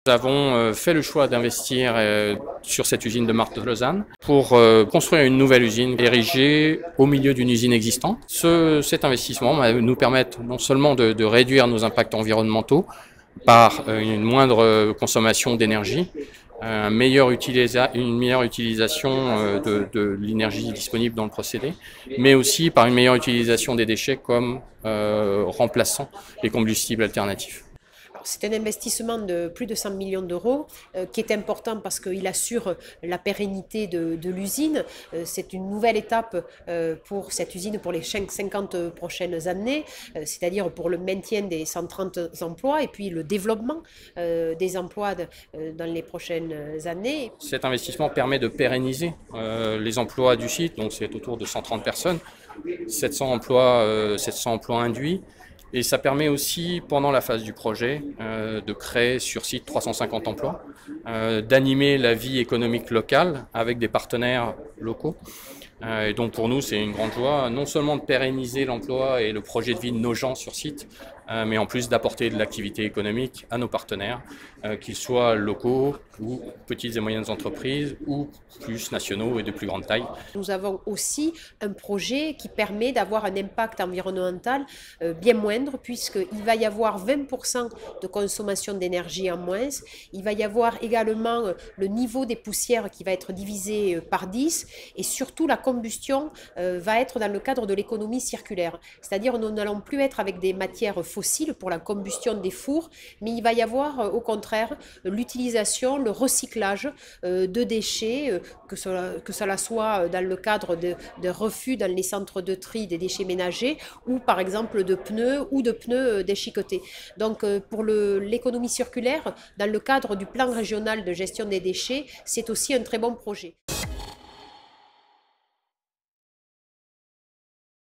Nous avons fait le choix d'investir sur cette usine de Marthe-de-Lausanne pour construire une nouvelle usine érigée au milieu d'une usine existante. Cet investissement va nous permettre non seulement de réduire nos impacts environnementaux par une moindre consommation d'énergie, une meilleure utilisation de l'énergie disponible dans le procédé, mais aussi par une meilleure utilisation des déchets comme remplaçant les combustibles alternatifs. C'est un investissement de plus de 100 millions d'euros qui est important parce qu'il assure la pérennité de l'usine. C'est une nouvelle étape pour cette usine pour les 50 prochaines années, c'est-à-dire pour le maintien des 130 emplois et puis le développement des emplois dans les prochaines années. Cet investissement permet de pérenniser les emplois du site, donc c'est autour de 130 personnes, 700 emplois induits. Et ça permet aussi, pendant la phase du projet, de créer sur site 350 emplois, d'animer la vie économique locale avec des partenaires locaux. Et donc pour nous, c'est une grande joie, non seulement de pérenniser l'emploi et le projet de vie de nos gens sur site, mais en plus d'apporter de l'activité économique à nos partenaires, qu'ils soient locaux ou petites et moyennes entreprises ou plus nationaux et de plus grande taille. Nous avons aussi un projet qui permet d'avoir un impact environnemental bien moindre puisqu'il va y avoir 20% de consommation d'énergie en moins. Il va y avoir également le niveau des poussières qui va être divisé par 10 et surtout la combustion va être dans le cadre de l'économie circulaire. C'est-à-dire nous n'allons plus être avec des matières fossiles pour la combustion des fours, mais il va y avoir au contraire l'utilisation, le recyclage de déchets, que cela soit dans le cadre de refus dans les centres de tri des déchets ménagers ou par exemple de pneus ou de pneus déchiquetés. Donc pour l'économie circulaire, dans le cadre du plan régional de gestion des déchets, c'est aussi un très bon projet.